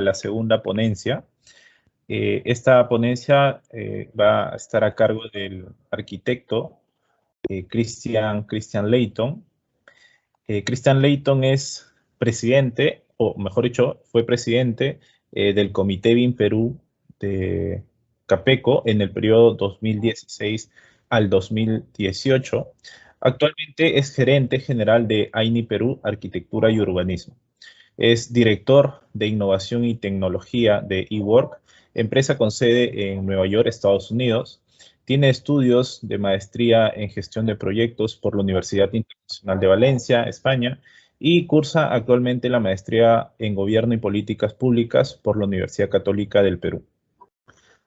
la segunda ponencia. Esta ponencia va a estar a cargo del arquitecto Christian Layton. Christian Layton es presidente, o mejor dicho, fue presidente del Comité BIM Perú de Capeco en el periodo 2016 al 2018. Actualmente es gerente general de AINI Perú, Arquitectura y Urbanismo. Es director de Innovación y Tecnología de eWork, empresa con sede en Nueva York, Estados Unidos. Tiene estudios de maestría en gestión de proyectos por la Universidad Internacional de Valencia, España, y cursa actualmente la maestría en Gobierno y Políticas Públicas por la Universidad Católica del Perú.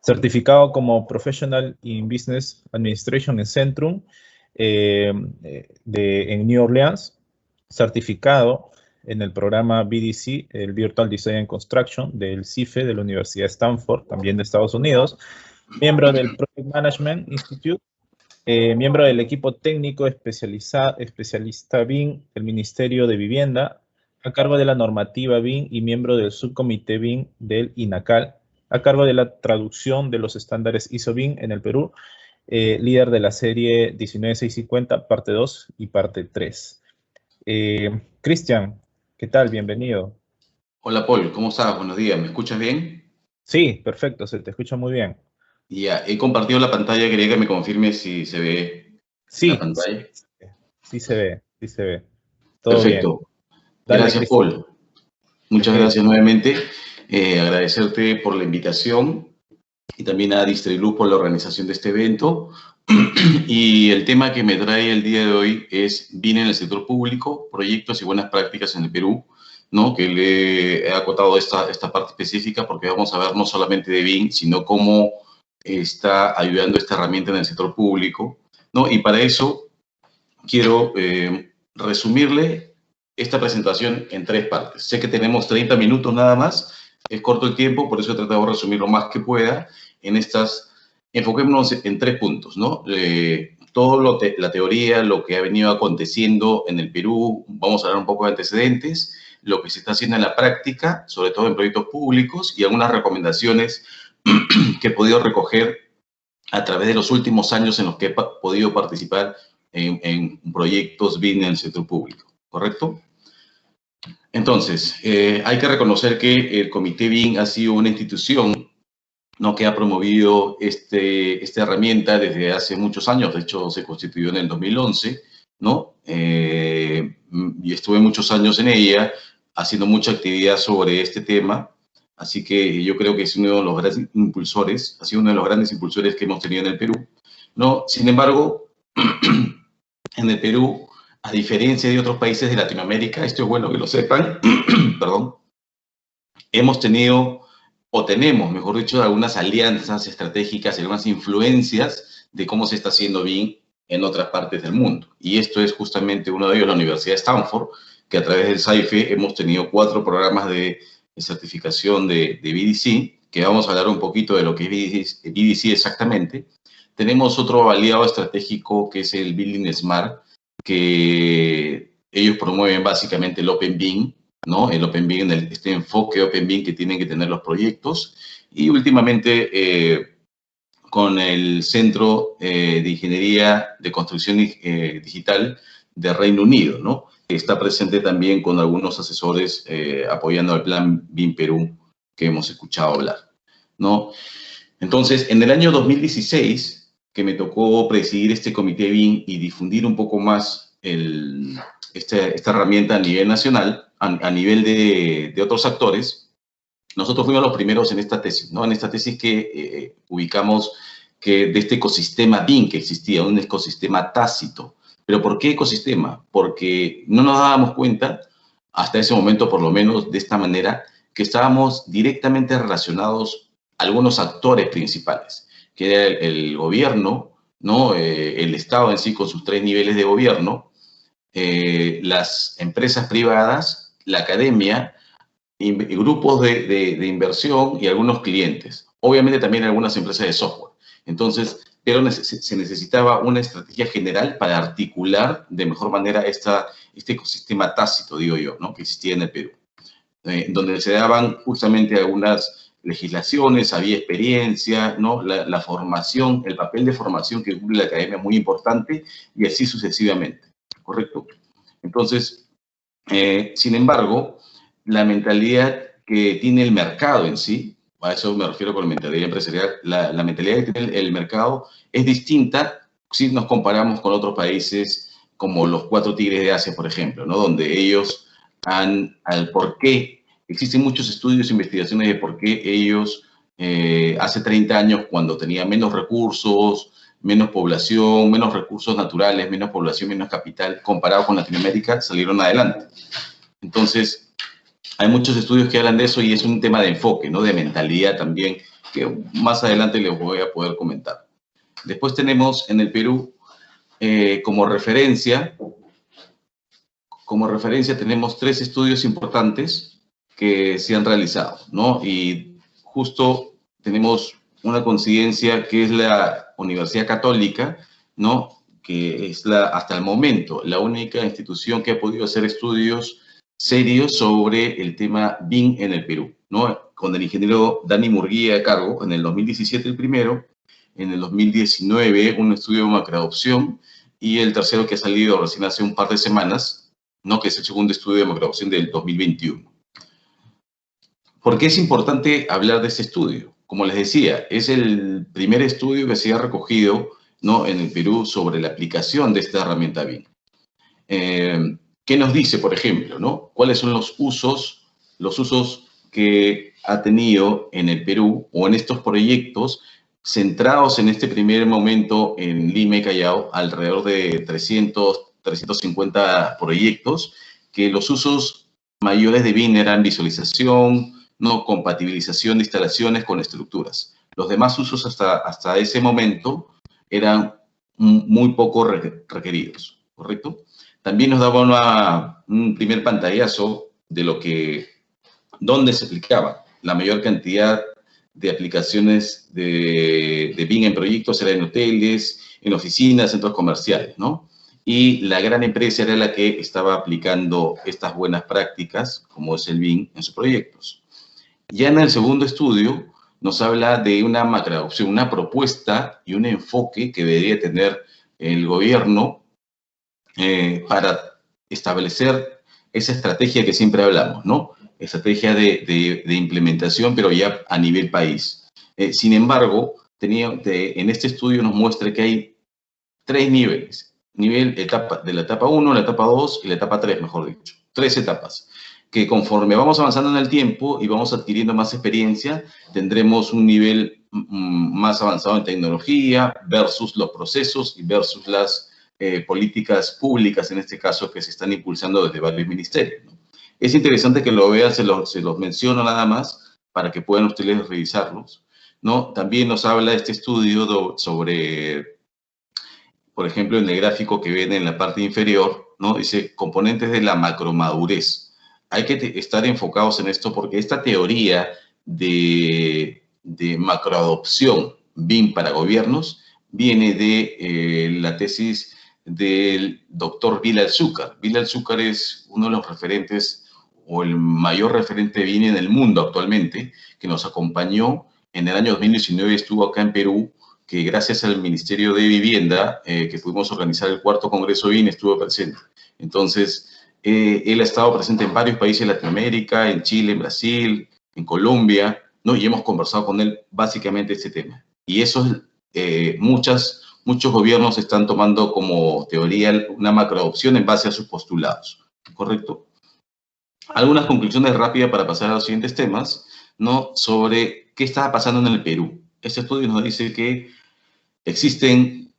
Certificado como Professional in Business Administration en Centrum en New Orleans. Certificado en el programa BDC, el Virtual Design and Construction, del CIFE, de la Universidad de Stanford, también de Estados Unidos. Miembro del Project Management Institute. Miembro del equipo técnico especialista BIM del Ministerio de Vivienda, a cargo de la normativa BIM y miembro del subcomité BIM del INACAL, a cargo de la traducción de los estándares ISO BIM en el Perú, líder de la serie 19650, parte 2 y parte 3. Cristian, ¿qué tal? Bienvenido. Hola Paul, ¿cómo estás? Buenos días, ¿me escuchas bien? Sí, perfecto, se te escucha muy bien. Ya, he compartido la pantalla, quería que me confirme si se ve la pantalla. Sí se ve. Todo Perfecto. bien. Dale, Gracias, Cristian. Paul. Muchas Okay. gracias nuevamente. Agradecerte por la invitación y también a Distriluz por la organización de este evento. Y el tema que me trae el día de hoy es BIM en el sector público, proyectos y buenas prácticas en el Perú, ¿no? Que le he acotado esta parte específica porque vamos a ver no solamente de BIM, sino cómo está ayudando esta herramienta en el sector público, ¿no? Y para eso quiero resumirle esta presentación en 3 partes. Sé que tenemos 30 minutos nada más, es corto el tiempo, por eso he tratado de resumir lo más que pueda en estas. Enfoquémonos en 3 puntos, ¿no? Todo la teoría, lo que ha venido aconteciendo en el Perú, vamos a hablar un poco de antecedentes, lo que se está haciendo en la práctica, sobre todo en proyectos públicos, y algunas recomendaciones que he podido recoger a través de los últimos años en los que he podido participar en proyectos BIM en el sector público, ¿correcto? Entonces, hay que reconocer que el Comité BIM ha sido una institución, ¿no?, que ha promovido esta herramienta desde hace muchos años. De hecho, se constituyó en el 2011, ¿no? Y estuve muchos años en ella, haciendo mucha actividad sobre este tema. Así que yo creo que es uno de los grandes impulsores, ha sido uno de los grandes impulsores que hemos tenido en el Perú, ¿no? Sin embargo, en el Perú, a diferencia de otros países de Latinoamérica, esto es bueno que lo sepan, perdón, hemos tenido, o tenemos, mejor dicho, algunas alianzas estratégicas, algunas influencias de cómo se está haciendo BIM en otras partes del mundo. Y esto es justamente uno de ellos, la Universidad de Stanford, que a través del SAIFE hemos tenido 4 programas de certificación de BDC, que vamos a hablar un poquito de lo que es BDC exactamente. Tenemos otro aliado estratégico que es el Building Smart, que ellos promueven básicamente el Open BIM, ¿no? El Open BIM, este enfoque Open BIM que tienen que tener los proyectos. Y últimamente con el Centro de Ingeniería de Construcción Digital de Reino Unido, ¿no? Está presente también con algunos asesores apoyando al plan BIM Perú que hemos escuchado hablar, ¿no? Entonces, en el año 2016, que me tocó presidir este comité BIM y difundir un poco más esta herramienta a nivel nacional, a nivel de otros actores, nosotros fuimos los primeros en esta tesis, ¿no? En esta tesis que ubicamos que de este ecosistema BIM que existía, un ecosistema tácito. ¿Pero por qué ecosistema? Porque no nos dábamos cuenta, hasta ese momento por lo menos de esta manera, que estábamos directamente relacionados a algunos actores principales, que era el gobierno, ¿no? El Estado en sí con sus 3 niveles de gobierno, las empresas privadas, la academia, grupos de inversión y algunos clientes. Obviamente también algunas empresas de software. Entonces, pero se necesitaba una estrategia general para articular de mejor manera este ecosistema tácito, digo yo, ¿no?, que existía en el Perú. donde se daban justamente algunas legislaciones, había experiencia, ¿no? La formación, el papel de formación que cumple la academia es muy importante, y así sucesivamente, ¿correcto? Entonces, sin embargo, la mentalidad que tiene el mercado en sí, a eso me refiero con mentalidad empresarial, la mentalidad que tiene el mercado es distinta si nos comparamos con otros países como los 4 tigres de Asia, por ejemplo, ¿no? Donde ellos al por qué, existen muchos estudios e investigaciones de por qué ellos hace 30 años, cuando tenían menos recursos, menos población, menos recursos naturales, menos población, menos capital, comparado con Latinoamérica, salieron adelante. Entonces, hay muchos estudios que hablan de eso, y es un tema de enfoque, ¿no? De mentalidad también, que más adelante les voy a poder comentar. Después tenemos en el Perú, como referencia tenemos 3 estudios importantes que se han realizado, ¿no? Y justo tenemos una coincidencia, que es la Universidad Católica, ¿no? Que es hasta el momento la única institución que ha podido hacer estudios serios sobre el tema BIM en el Perú, ¿no? Con el ingeniero Dani Murguía a cargo, en el 2017 el primero, en el 2019 un estudio de macroadopción, y el tercero que ha salido recién hace un par de semanas, ¿no? Que es el segundo estudio de macroadopción del 2021. ¿Por qué es importante hablar de este estudio? Como les decía, es el primer estudio que se ha recogido, ¿no? En el Perú sobre la aplicación de esta herramienta BIM. ¿Qué nos dice, por ejemplo, ¿no? ¿Cuáles son los usos que ha tenido en el Perú, o en estos proyectos centrados en este primer momento en Lima y Callao, alrededor de 350 proyectos, que los usos mayores de BIM eran visualización, ¿no? Compatibilización de instalaciones con estructuras. Los demás usos hasta ese momento eran muy poco requeridos, ¿correcto? También nos daba un primer pantallazo de dónde se aplicaba. La mayor cantidad de aplicaciones de BIM en proyectos era en hoteles, en oficinas, centros comerciales, ¿no? Y la gran empresa era la que estaba aplicando estas buenas prácticas, como es el BIM, en sus proyectos. Ya en el segundo estudio nos habla de una macroadopción, una propuesta y un enfoque que debería tener el gobierno para establecer esa estrategia que siempre hablamos, ¿no? Estrategia de implementación, pero ya a nivel país. Sin embargo, en este estudio nos muestra que hay 3 niveles. De la etapa 1, la etapa 2 y la etapa 3, mejor dicho. 3 etapas, que conforme vamos avanzando en el tiempo y vamos adquiriendo más experiencia, tendremos un nivel más avanzado en tecnología versus los procesos y versus las políticas públicas, en este caso, que se están impulsando desde varios ministerios, ¿no? Es interesante que lo vean, se los menciono nada más para que puedan ustedes revisarlos, ¿no? También nos habla este estudio sobre, por ejemplo, en el gráfico que ven en la parte inferior, ¿no? Dice componentes de la macromadurez. Hay que estar enfocados en esto, porque esta teoría de macroadopción BIM para gobiernos viene de la tesis del doctor Bilal-Zúcar. Bilal-Zúcar es uno de los referentes, o el mayor referente BIM en el mundo actualmente, que nos acompañó en el año 2019, estuvo acá en Perú, que gracias al Ministerio de Vivienda, que pudimos organizar el 4º Congreso BIM, estuvo presente. Entonces, él ha estado presente en varios países de Latinoamérica, en Chile, en Brasil, en Colombia, ¿no? Y hemos conversado con él básicamente este tema. Y eso es, muchos gobiernos están tomando como teoría una macroadopción en base a sus postulados, ¿correcto? Algunas conclusiones rápidas para pasar a los siguientes temas, ¿no? Sobre qué estaba pasando en el Perú. Este estudio nos dice que existen,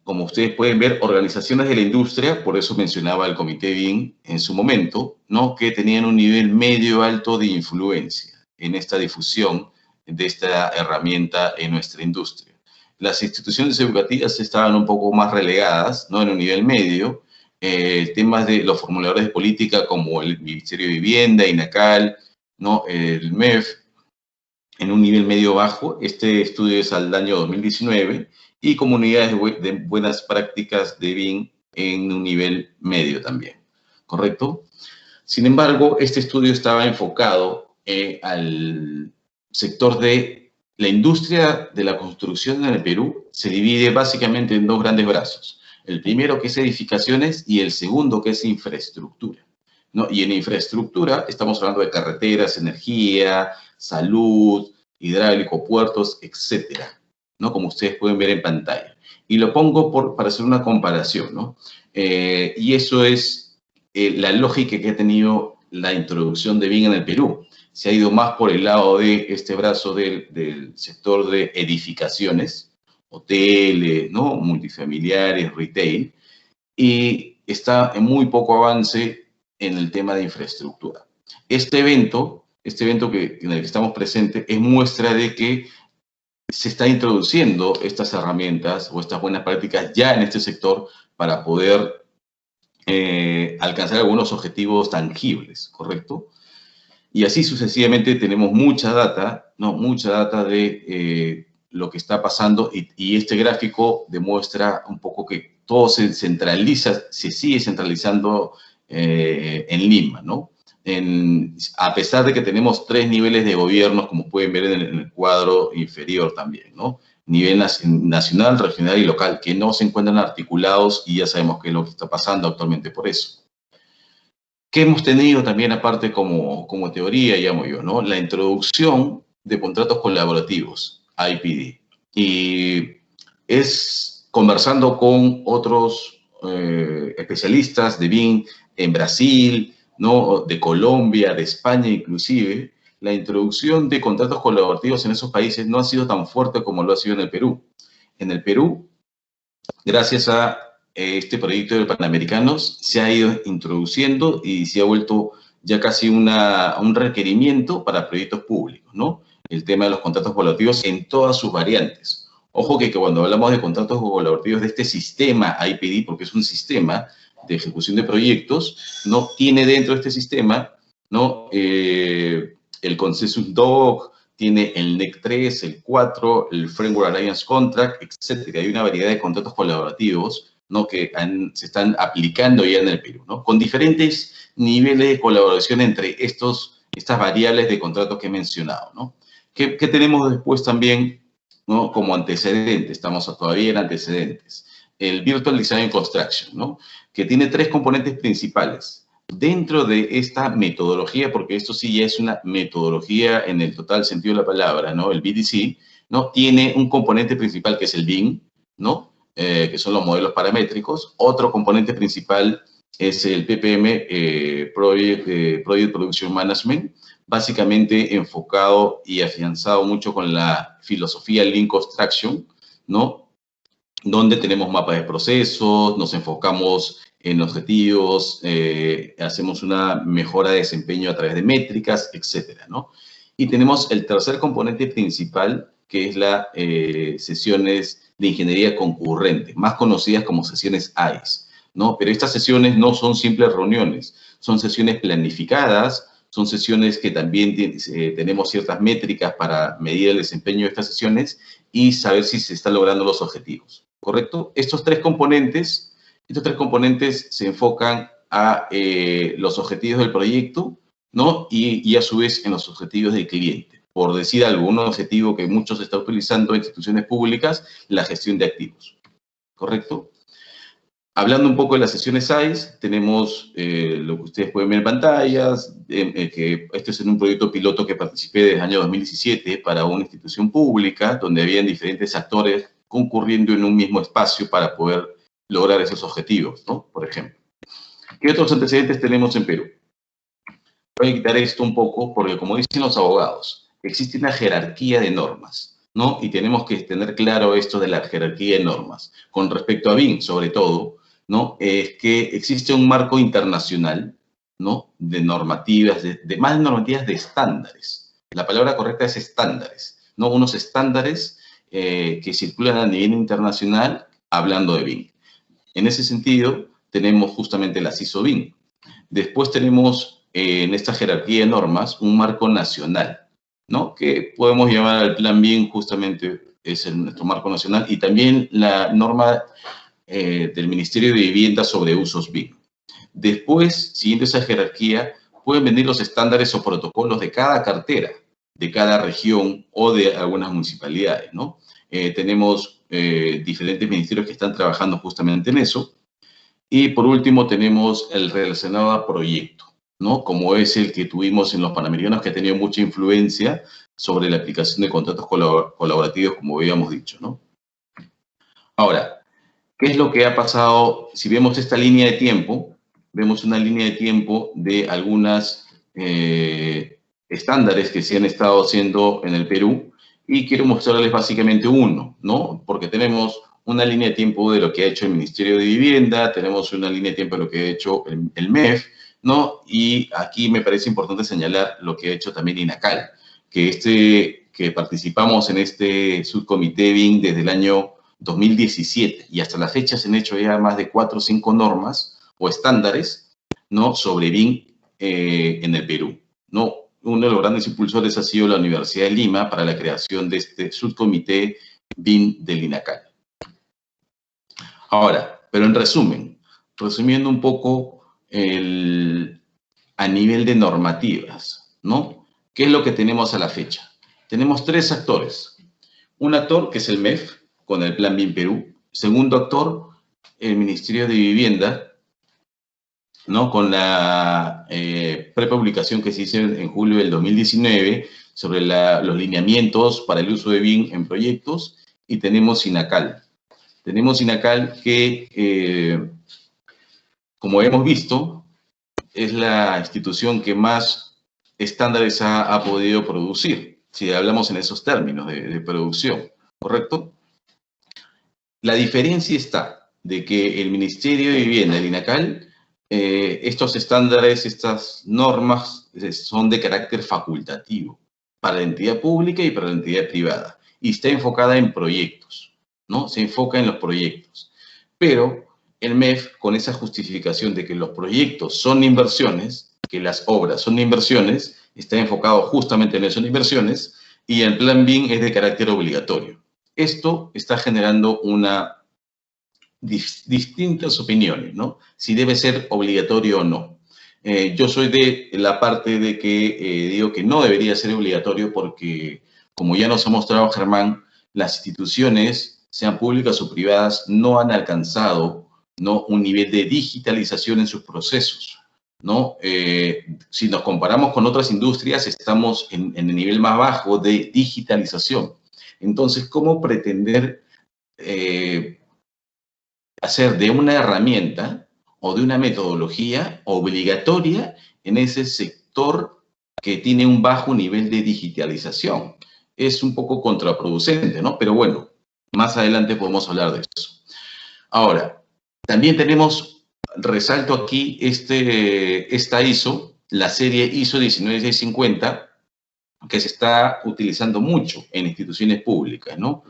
como ustedes pueden ver, organizaciones de la industria, por eso mencionaba el Comité BIM en su momento, ¿no? Que tenían un nivel medio alto de influencia en esta difusión de esta herramienta en nuestra industria. Las instituciones educativas estaban un poco más relegadas, ¿no? En un nivel medio. Temas de los formuladores de política como el Ministerio de Vivienda, INACAL, ¿no? El MEF, en un nivel medio bajo. Este estudio es al año 2019, y comunidades de buenas prácticas de BIM en un nivel medio también, ¿correcto? Sin embargo, este estudio estaba enfocado al sector de la industria de la construcción en el Perú. Se divide básicamente en dos grandes brazos. El primero, que es edificaciones, y el segundo, que es infraestructura, ¿no? Y en infraestructura estamos hablando de carreteras, energía, salud, hidráulico, puertos, etcétera, ¿no? Como ustedes pueden ver en pantalla. Y lo pongo para hacer una comparación, ¿no? Y eso es la lógica que ha tenido la introducción de BIM en el Perú. Se ha ido más por el lado de este brazo del sector de edificaciones, hoteles, ¿no? Multifamiliares, retail, y está en muy poco avance en el tema de infraestructura. Este evento en el que estamos presentes es muestra de que se está introduciendo estas herramientas o estas buenas prácticas ya en este sector para poder alcanzar algunos objetivos tangibles, ¿correcto? Y así sucesivamente tenemos mucha data, ¿no? Mucha data de lo que está pasando y este gráfico demuestra un poco que todo se centraliza, se sigue centralizando en Lima, ¿no? A pesar de que tenemos 3 niveles de gobiernos, como pueden ver en el cuadro inferior también, ¿no? Nivel nacional, regional y local, que no se encuentran articulados y ya sabemos qué es lo que está pasando actualmente por eso. ¿Qué hemos tenido también aparte como teoría, llamo yo, ¿no? La introducción de contratos colaborativos, IPD. Y es conversando con otros especialistas de BIM en Brasil, ¿no? De Colombia, de España inclusive, la introducción de contratos colaborativos en esos países no ha sido tan fuerte como lo ha sido en el Perú. En el Perú, gracias a este proyecto de Panamericanos, se ha ido introduciendo y se ha vuelto ya casi un requerimiento para proyectos públicos, ¿no? El tema de los contratos colaborativos en todas sus variantes. Ojo que cuando hablamos de contratos colaborativos de este sistema IPD, porque es un sistema de ejecución de proyectos, no tiene dentro de este sistema, ¿no? El Consensus Doc, tiene el NEC 3, el 4, el Framework Alliance Contract, etc. Hay una variedad de contratos colaborativos, ¿no? Que se están aplicando ya en el Perú, ¿no? Con diferentes niveles de colaboración entre estas variables de contratos que he mencionado, ¿no? ¿Qué tenemos después también, ¿no? Como antecedentes? Estamos todavía en antecedentes. El Virtual Design Construction, ¿no? Que tiene 3 componentes principales. Dentro de esta metodología, porque esto sí ya es una metodología en el total sentido de la palabra, ¿no? El VDC, ¿no? Tiene un componente principal que es el BIM, ¿no? Que son los modelos paramétricos. Otro componente principal es el PPM, Project Production Management, básicamente enfocado y afianzado mucho con la filosofía Lean Construction, ¿no? Donde tenemos mapas de procesos, nos enfocamos en objetivos, hacemos una mejora de desempeño a través de métricas, etcétera, ¿no? Y tenemos el tercer componente principal, que es las sesiones de ingeniería concurrente, más conocidas como sesiones AIS, ¿no? Pero estas sesiones no son simples reuniones, son sesiones planificadas, son sesiones que también tenemos ciertas métricas para medir el desempeño de estas sesiones y saber si se están logrando los objetivos, ¿correcto? Estos tres componentes se enfocan a los objetivos del proyecto, ¿no? Y a su vez en los objetivos del cliente. Por decir algo, un objetivo que muchos están utilizando en instituciones públicas, la gestión de activos, ¿correcto? Hablando un poco de las sesiones AIS, tenemos lo que ustedes pueden ver en pantallas, que este es en un proyecto piloto que participé desde el año 2017 para una institución pública, donde habían diferentes actores concurriendo en un mismo espacio para poder lograr esos objetivos, ¿no? Por ejemplo. ¿Qué otros antecedentes tenemos en Perú? Voy a quitar esto un poco porque, como dicen los abogados, existe una jerarquía de normas, ¿no? Y tenemos que tener claro esto de la jerarquía de normas. Con respecto a BIM, sobre todo, ¿no? Es que existe un marco internacional, ¿no? De normativas, más de normativas, de estándares. La palabra correcta es estándares, ¿no? Unos estándares que circulan a nivel internacional hablando de BIM. En ese sentido, tenemos justamente la ISO BIM. Después tenemos en esta jerarquía de normas un marco nacional, ¿no? Que podemos llamar al Plan BIM, justamente es nuestro marco nacional, y también la norma del Ministerio de Vivienda sobre usos BIM, Después, siguiendo esa jerarquía, pueden venir los estándares o protocolos de cada cartera, de cada región o de algunas municipalidades, ¿no? Tenemos diferentes ministerios que están trabajando justamente en eso. Y por último tenemos el relacionado a proyecto, ¿no? Como es el que tuvimos en los Panamericanos, que ha tenido mucha influencia sobre la aplicación de contratos colaborativos, como habíamos dicho, ¿no? Ahora, ¿qué es lo que ha pasado? Si vemos esta línea de tiempo, vemos una línea de tiempo de algunas estándares que se han estado haciendo en el Perú, y quiero mostrarles básicamente uno, ¿no? Porque tenemos una línea de tiempo de lo que ha hecho el Ministerio de Vivienda, tenemos una línea de tiempo de lo que ha hecho el MEF, ¿no? Y aquí me parece importante señalar lo que ha hecho también INACAL, que participamos en este subcomité BIM desde el año 2017, y hasta la fecha se han hecho ya más de 4 o 5 normas o estándares, ¿no? Sobre BIM en el Perú, ¿no? Uno de los grandes impulsores ha sido la Universidad de Lima para la creación de este subcomité BIM del INACAL. Ahora, pero en resumen, resumiendo un poco a nivel de normativas, ¿no? ¿Qué es lo que tenemos a la fecha? Tenemos 3 actores. Un actor, que es el MEF, con el Plan BIM Perú. Segundo actor, el Ministerio de Vivienda, ¿no? Con la prepublicación que se hizo en julio del 2019 sobre los lineamientos para el uso de BIM en proyectos. Y tenemos INACAL. Tenemos INACAL que, como hemos visto, es la institución que más estándares ha podido producir, si hablamos en esos términos de producción, ¿correcto? La diferencia está de que el Ministerio de Vivienda, el INACAL, estos estándares, estas normas son de carácter facultativo para la entidad pública y para la entidad privada, y está enfocada en proyectos, ¿no? Se enfoca en los proyectos. Pero el MEF, con esa justificación de que los proyectos son inversiones, que las obras son inversiones, está enfocado justamente en eso, en inversiones, y el Plan BIM es de carácter obligatorio. Esto está generando distintas opiniones, ¿no? Si debe ser obligatorio o no. Yo soy de la parte de que digo que no debería ser obligatorio porque, como ya nos ha mostrado Germán, las instituciones, sean públicas o privadas, no han alcanzado, ¿no?, un nivel de digitalización en sus procesos, ¿no? Si nos comparamos con otras industrias, estamos en el nivel más bajo de digitalización. Entonces, ¿cómo pretender hacer de una herramienta o de una metodología obligatoria en ese sector que tiene un bajo nivel de digitalización? Es un poco contraproducente, ¿no? Pero bueno, más adelante podemos hablar de eso. Ahora, también tenemos, resalto aquí esta ISO, la serie ISO 19650, que se está utilizando mucho en instituciones públicas, ¿no?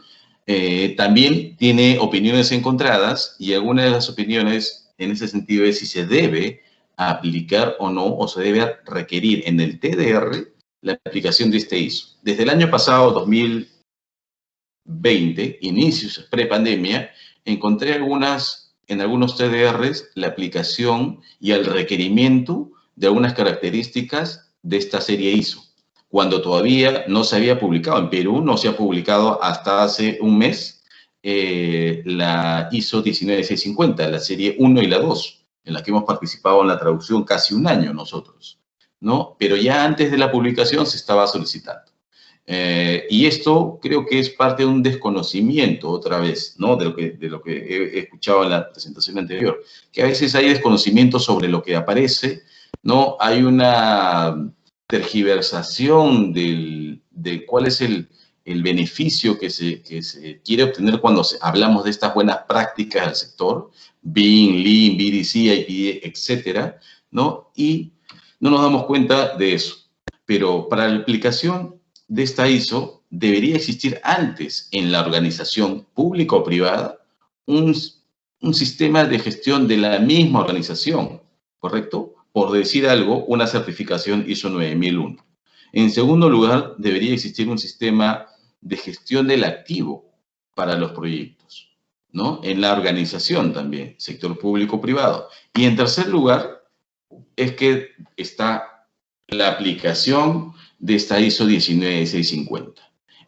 También tiene opiniones encontradas, y algunas de las opiniones en ese sentido es si se debe aplicar o no, o se debe requerir en el TDR la aplicación de este ISO. Desde el año pasado, 2020, inicios pre-pandemia, encontré en algunos TDRs la aplicación y el requerimiento de algunas características de esta serie ISO, cuando todavía no se había publicado. En Perú no se ha publicado hasta hace un mes la ISO 19650, la serie 1 y la 2, en la que hemos participado en la traducción casi un año nosotros, ¿no? Pero ya antes de la publicación se estaba solicitando. Y esto creo que es parte de un desconocimiento, otra vez, ¿no?, de lo que he escuchado en la presentación anterior, que a veces hay desconocimiento sobre lo que aparece, ¿no? Hay una tergiversación de cuál es el beneficio que se quiere obtener cuando hablamos de estas buenas prácticas del sector, BIM, Lean, BDC, IPD, etcétera, ¿no? Y no nos damos cuenta de eso. Pero para la aplicación de esta ISO debería existir antes en la organización pública o privada un sistema de gestión de la misma organización, ¿correcto? Por decir algo, una certificación ISO 9001. En segundo lugar, debería existir un sistema de gestión del activo para los proyectos, ¿no? En la organización también, sector público-privado. Y en tercer lugar, es que está la aplicación de esta ISO 19650.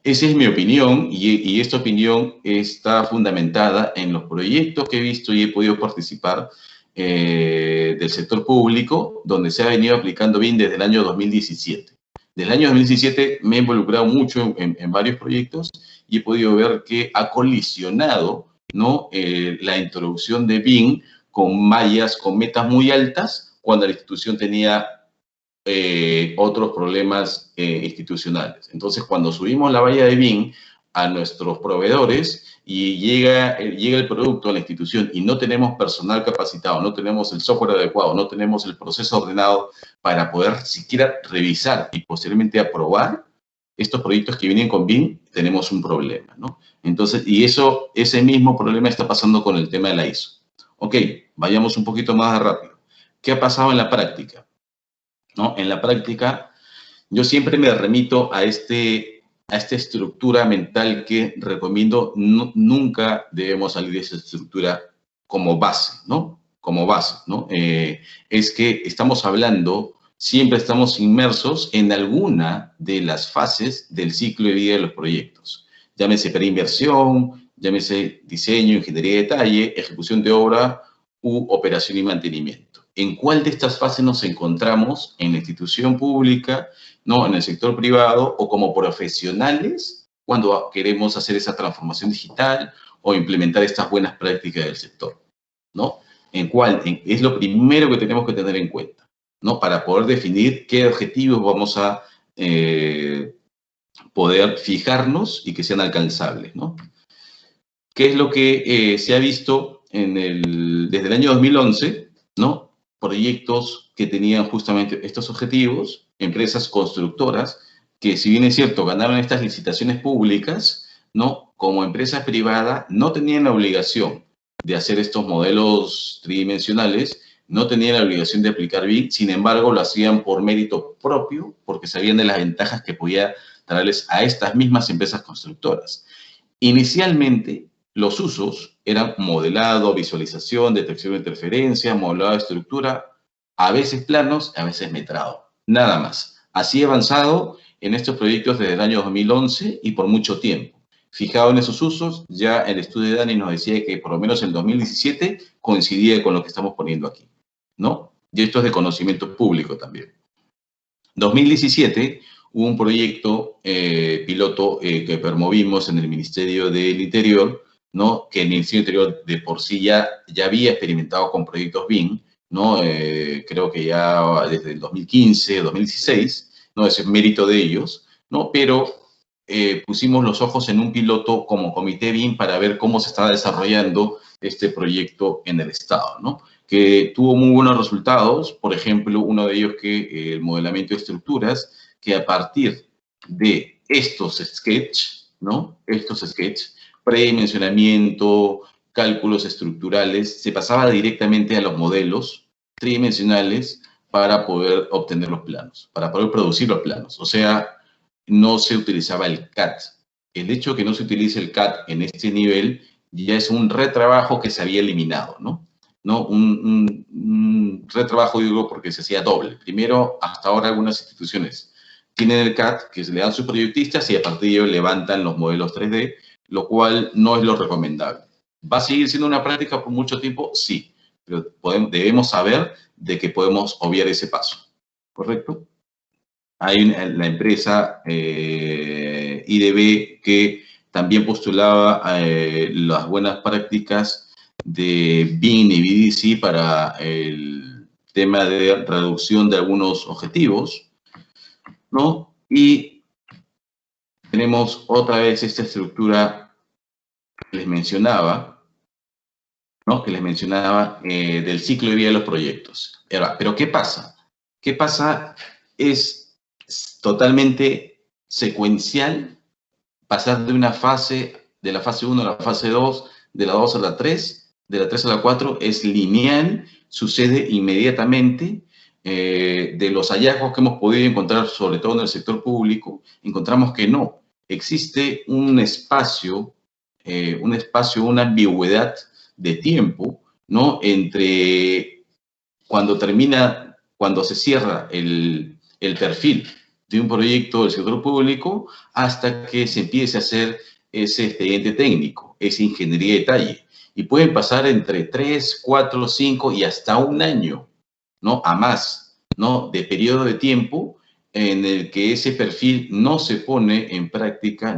Esa es mi opinión y esta opinión está fundamentada en los proyectos que he visto y he podido participar del sector público, donde se ha venido aplicando BIM desde el año 2017. Desde el año 2017 me he involucrado mucho en varios proyectos y he podido ver que ha colisionado, ¿no? La introducción de BIM con mallas, con metas muy altas, cuando la institución tenía otros problemas institucionales. Entonces, cuando subimos la valla de BIM a nuestros proveedores y llega el producto a la institución y no tenemos personal capacitado, no tenemos el software adecuado, no tenemos el proceso ordenado para poder siquiera revisar y posteriormente aprobar estos proyectos que vienen con BIM, tenemos un problema, ¿no? Entonces, y ese mismo problema está pasando con el tema de la ISO. Ok, vayamos un poquito más rápido. ¿Qué ha pasado en la práctica? ¿No? En la práctica, yo siempre me remito a esta estructura mental que recomiendo, nunca debemos salir de esa estructura como base, ¿no? Como base, ¿no? Es que estamos hablando, siempre estamos inmersos en alguna de las fases del ciclo de vida de los proyectos. Llámese preinversión, llámese diseño, ingeniería de detalle, ejecución de obra u operación y mantenimiento. ¿En cuál de estas fases nos encontramos en la institución pública, no, en el sector privado o como profesionales cuando queremos hacer esa transformación digital o implementar estas buenas prácticas del sector? ¿No? ¿En cuál? Es lo primero que tenemos que tener en cuenta, ¿no? Para poder definir qué objetivos vamos a poder fijarnos y que sean alcanzables, ¿no? ¿Qué es lo que se ha visto desde el año 2011, ¿no? Proyectos que tenían justamente estos objetivos, empresas constructoras, que si bien es cierto, ganaron estas licitaciones públicas, ¿no? Como empresa privada, no tenían la obligación de hacer estos modelos tridimensionales, no tenían la obligación de aplicar BIM, sin embargo, lo hacían por mérito propio, porque sabían de las ventajas que podía traerles a estas mismas empresas constructoras. Inicialmente, los usos eran modelado, visualización, detección de interferencia, modelado de estructura, a veces planos, a veces metrado. Nada más. Así he avanzado en estos proyectos desde el año 2011 y por mucho tiempo. Fijado en esos usos, ya el estudio de Dani nos decía que por lo menos en 2017 coincidía con lo que estamos poniendo aquí, ¿no? Y esto es de conocimiento público también. 2017 hubo un proyecto piloto que promovimos en el Ministerio del Interior, ¿no? Que el Ministerio del Interior de por sí ya había experimentado con proyectos BIM, ¿no? Creo que ya desde el 2015, 2016, ¿no? Es el mérito de ellos, ¿no? Pero pusimos los ojos en un piloto como Comité BIM para ver cómo se estaba desarrollando este proyecto en el Estado, ¿no? Que tuvo muy buenos resultados, por ejemplo, uno de ellos que el modelamiento de estructuras, que a partir de estos sketches, ¿no? Estos sketches, predimensionamiento, cálculos estructurales, se pasaba directamente a los modelos tridimensionales para poder obtener los planos, para poder producir los planos. O sea, no se utilizaba el CAD. El hecho de que no se utilice el CAD en este nivel ya es un retrabajo que se había eliminado, ¿no? Un retrabajo, digo, porque se hacía doble. Primero, hasta ahora algunas instituciones tienen el CAD, que se le dan sus proyectistas y a partir de ello levantan los modelos 3D, lo cual no es lo recomendable. ¿Va a seguir siendo una práctica por mucho tiempo? Sí, pero debemos saber de que podemos obviar ese paso, ¿correcto? Hay la empresa IDB que también postulaba las buenas prácticas de BIM y BDC para el tema de reducción de algunos objetivos, ¿no? Y tenemos otra vez esta estructura que les mencionaba, ¿no? Que les mencionaba del ciclo de vida de los proyectos. Pero ¿qué pasa? ¿Qué pasa? Es totalmente secuencial pasar de una fase, de la fase 1 a la fase 2, de la 2 a la 3, de la 3 a la 4, es lineal, sucede inmediatamente. De los hallazgos que hemos podido encontrar, sobre todo en el sector público, encontramos que no. Existe un espacio un espacio, una ambigüedad de tiempo, ¿no? Entre cuando se cierra el perfil de un proyecto del sector público hasta que se empiece a hacer ese expediente técnico, esa ingeniería de detalle. Y pueden pasar entre 3, 4, 5 y hasta un año, ¿no? A más, ¿no? De periodo de tiempo en el que ese perfil no se pone en práctica,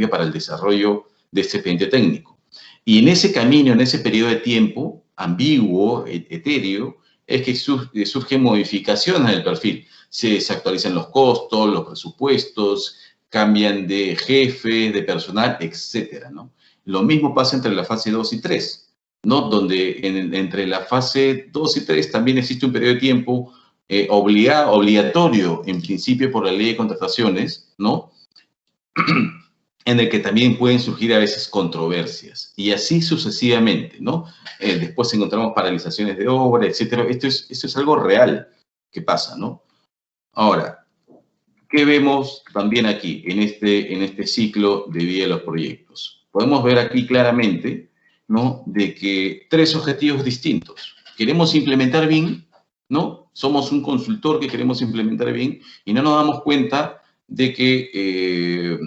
para el desarrollo de este expediente técnico. Y en ese camino, en ese periodo de tiempo ambiguo, etéreo, es que surgen modificaciones del perfil. Se desactualizan los costos, los presupuestos, cambian de jefe, de personal, etcétera, ¿no? Lo mismo pasa entre la fase 2 y 3, ¿no? Donde entre la fase 2 y 3 también existe un periodo de tiempo obligatorio, en principio, por la ley de contrataciones, ¿no? En el que también pueden surgir a veces controversias, y así sucesivamente, ¿no? Después encontramos paralizaciones de obra, etcétera. Esto es algo real que pasa, ¿no? Ahora, ¿qué vemos también aquí, en este ciclo de vida de los proyectos? Podemos ver aquí claramente, ¿no? De que 3 objetivos distintos. Queremos implementar BIM, ¿no? Somos un consultor que queremos implementar BIM y no nos damos cuenta de que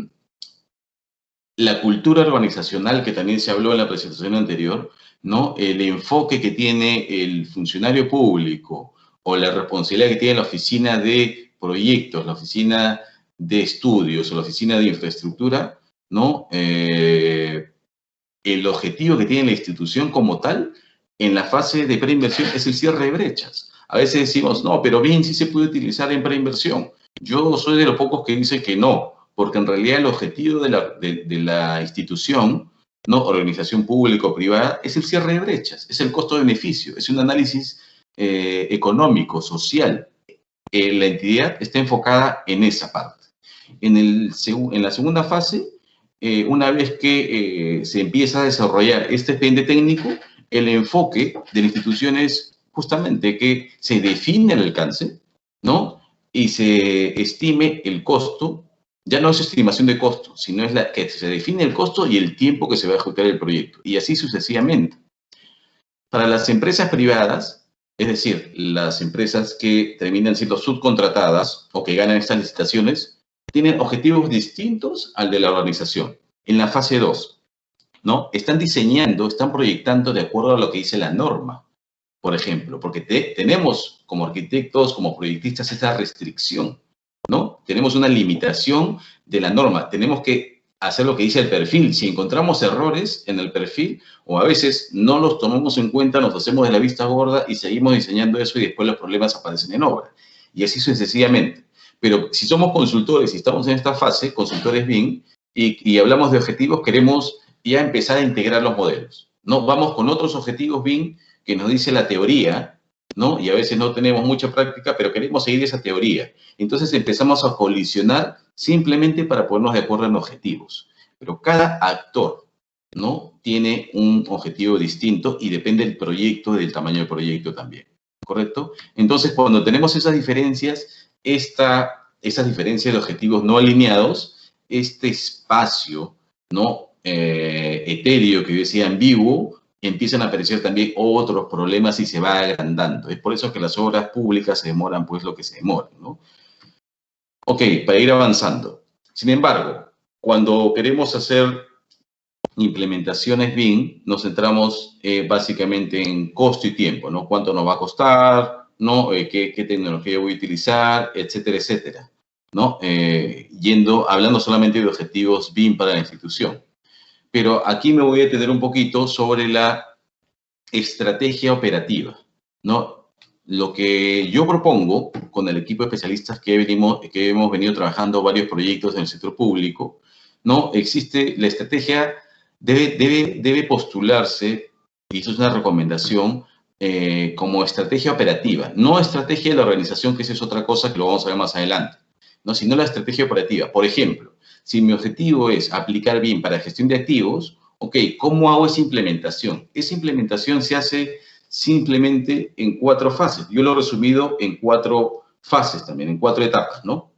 la cultura organizacional, que también se habló en la presentación anterior, ¿no? El enfoque que tiene el funcionario público o la responsabilidad que tiene la oficina de proyectos, la oficina de estudios o la oficina de infraestructura, ¿no? El objetivo que tiene la institución como tal en la fase de preinversión es el cierre de brechas. A veces decimos, no, pero BIM sí se puede utilizar en preinversión. Yo soy de los pocos que dice que no, porque en realidad el objetivo de la institución, ¿no? Organización pública o privada, es el cierre de brechas, es el costo-beneficio, es un análisis económico, social. La entidad está enfocada en esa parte. En la segunda fase, una vez que se empieza a desarrollar este expediente técnico, el enfoque de la institución es justamente que se define el alcance, ¿no? Y se estime el costo. Ya no es estimación de costo, sino es que se define el costo y el tiempo que se va a ejecutar el proyecto, y así sucesivamente. Para las empresas privadas, es decir, las empresas que terminan siendo subcontratadas o que ganan estas licitaciones, tienen objetivos distintos al de la organización. En la fase 2, ¿no? Están diseñando, están proyectando de acuerdo a lo que dice la norma, por ejemplo, porque tenemos como arquitectos, como proyectistas, esta restricción, ¿no? Tenemos una limitación de la norma. Tenemos que hacer lo que dice el perfil. Si encontramos errores en el perfil, o a veces no los tomamos en cuenta, nos hacemos de la vista gorda y seguimos diseñando eso y después los problemas aparecen en obra. Y así sucesivamente. Pero si somos consultores y estamos en esta fase, consultores BIM, y hablamos de objetivos, queremos ya empezar a integrar los modelos, ¿no? Vamos con otros objetivos BIM que nos dice la teoría, ¿no? Y a veces no tenemos mucha práctica, pero queremos seguir esa teoría. Entonces empezamos a colisionar simplemente para ponernos de acuerdo en objetivos. Pero cada actor, ¿no? Tiene un objetivo distinto y depende del proyecto y del tamaño del proyecto también, ¿correcto? Entonces, cuando tenemos esas diferencias, esas diferencias de objetivos no alineados, este espacio, ¿no? Etéreo, que yo decía ambiguo, empiezan a aparecer también otros problemas y se va agrandando. Es por eso que las obras públicas se demoran, pues, lo que se demoran, ¿no? Ok, para ir avanzando. Sin embargo, cuando queremos hacer implementaciones BIM, nos centramos básicamente en costo y tiempo, ¿no? ¿Cuánto nos va a costar? ¿No? ¿Qué tecnología voy a utilizar? Etcétera, etcétera, ¿no? Hablando solamente de objetivos BIM para la institución. Pero aquí me voy a detener un poquito sobre la estrategia operativa, ¿no? Lo que yo propongo con el equipo de especialistas que hemos venido trabajando varios proyectos en el sector público, ¿no? La estrategia debe postularse, y eso es una recomendación, como estrategia operativa, no estrategia de la organización, que esa es otra cosa que lo vamos a ver más adelante, ¿no? Sino la estrategia operativa. Por ejemplo, si mi objetivo es aplicar BIM para gestión de activos, ok, ¿cómo hago esa implementación? Esa implementación se hace simplemente en 4 fases. Yo lo he resumido en 4 fases también, en 4 etapas, ¿no?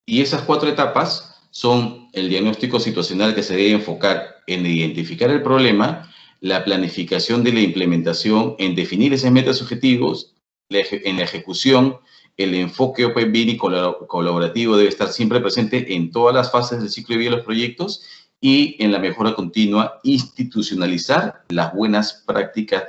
Y esas 4 etapas son el diagnóstico situacional, que se debe enfocar en identificar el problema, la planificación de la implementación, en definir esas metas objetivos, en la ejecución, el enfoque Open BIM y colaborativo debe estar siempre presente en todas las fases del ciclo de vida de los proyectos, y en la mejora continua, institucionalizar las buenas prácticas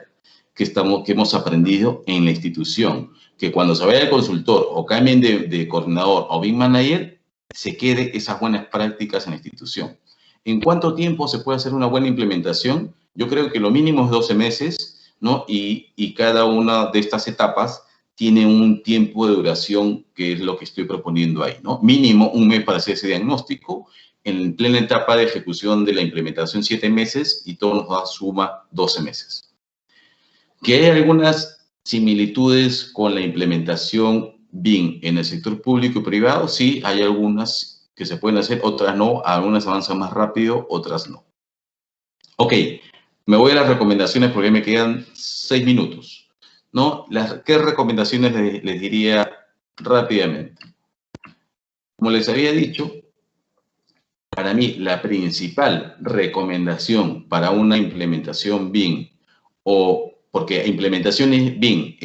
que hemos aprendido en la institución. Que cuando se vaya el consultor o cambien de coordinador o BIM manager, se quede esas buenas prácticas en la institución. ¿En cuánto tiempo se puede hacer una buena implementación? Yo creo que lo mínimo es 12 meses, ¿no? Y cada una de estas etapas tiene un tiempo de duración, que es lo que estoy proponiendo ahí, ¿no? Mínimo un mes para hacer ese diagnóstico, en plena etapa de ejecución de la implementación 7 meses, y todo nos da suma 12 meses. Que hay algunas similitudes con la implementación BIM en el sector público y privado, sí, hay algunas que se pueden hacer, otras no, algunas avanzan más rápido, otras no. Ok, me voy a las recomendaciones porque me quedan 6 minutos, ¿no? ¿Qué recomendaciones les diría rápidamente? Como les había dicho, para mí la principal recomendación para una implementación BIM, porque implementación BIM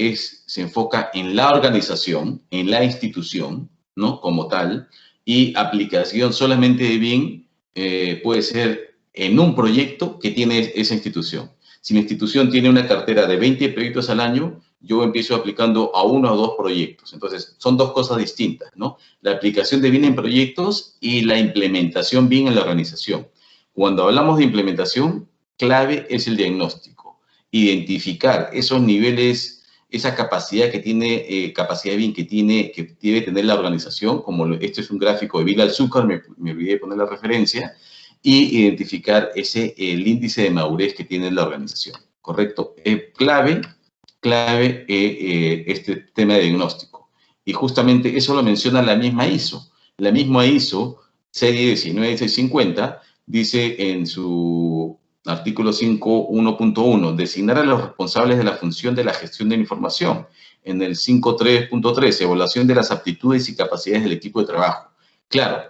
se enfoca en la organización, en la institución, ¿no? Como tal, y aplicación solamente de BIM puede ser en un proyecto que tiene esa institución. Si la institución tiene una cartera de 20 proyectos al año, yo empiezo aplicando a 1 o 2 proyectos. Entonces, son dos cosas distintas, ¿no? La aplicación de BIM en proyectos y la implementación BIM en la organización. Cuando hablamos de implementación, clave es el diagnóstico. Identificar esos niveles, esa capacidad que tiene, capacidad BIM que debe tener la organización, como este es un gráfico de Bilal Azúcar, me olvidé de poner la referencia, y identificar el índice de madurez que tiene la organización, ¿correcto? Clave este tema de diagnóstico. Y justamente eso lo menciona la misma ISO. La misma ISO, serie 19650, dice en su artículo 5.1.1, designar a los responsables de la función de la gestión de la información. En el 5.3.3, evaluación de las aptitudes y capacidades del equipo de trabajo. Claro,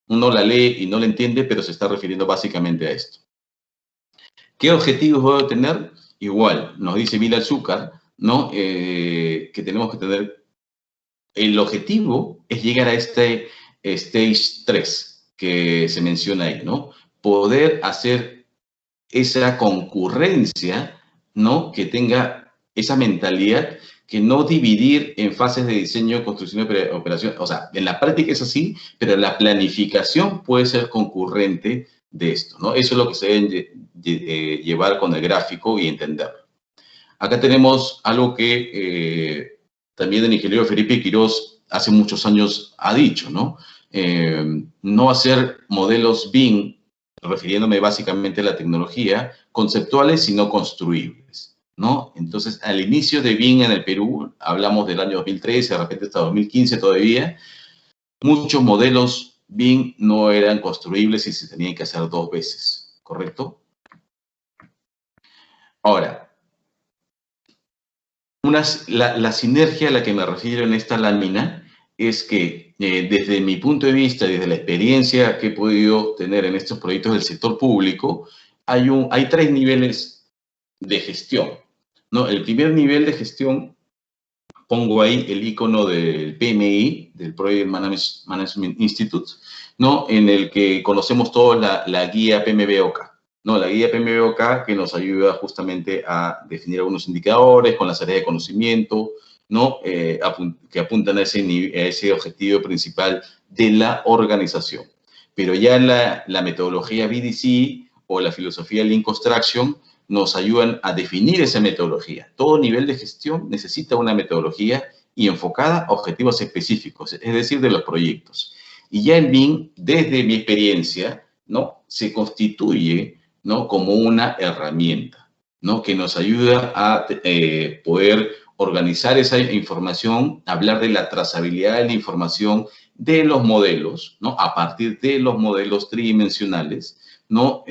uno la lee y no la entiende, pero se está refiriendo básicamente a esto. ¿Qué objetivos voy a tener? Igual, nos dice Bilal Azúcar, ¿no? Que tenemos que tener, el objetivo es llegar a este stage 3 que se menciona ahí, ¿no? Poder hacer esa concurrencia, ¿no? Que tenga esa mentalidad, que no dividir en fases de diseño, construcción y operación. O sea, en la práctica es así, pero la planificación puede ser concurrente de esto, ¿no? Eso es lo que se debe llevar con el gráfico y entenderlo. Acá tenemos algo que también el ingeniero Felipe Quirós hace muchos años ha dicho, ¿no? No hacer modelos BIM, refiriéndome básicamente a la tecnología, conceptuales sino construibles, ¿no? Entonces, al inicio de BIM en el Perú, hablamos del año 2013, de repente hasta 2015 todavía, muchos modelos BIM no eran construibles y se tenían que hacer 2 veces, ¿correcto? Ahora, la sinergia a la que me refiero en esta lámina es que desde mi punto de vista, desde la experiencia que he podido tener en estos proyectos del sector público, hay 3 niveles de gestión, ¿no? El primer nivel de gestión, pongo ahí el icono del PMI, del Project Management Institute, ¿no? En el que conocemos todos la guía PMBOK. No, la guía PMBOK, que nos ayuda justamente a definir algunos indicadores con las áreas de conocimiento, ¿no? Que apuntan a ese objetivo principal de la organización. Pero ya la metodología BDC o la filosofía Lean Construction nos ayudan a definir esa metodología. Todo nivel de gestión necesita una metodología y enfocada a objetivos específicos, es decir, de los proyectos. Y ya el BIM, desde mi experiencia, ¿no? Se constituye, ¿no? Como una herramienta, ¿no? Que nos ayuda a poder organizar esa información, hablar de la trazabilidad de la información de los modelos, ¿no? A partir de los modelos tridimensionales, ¿no?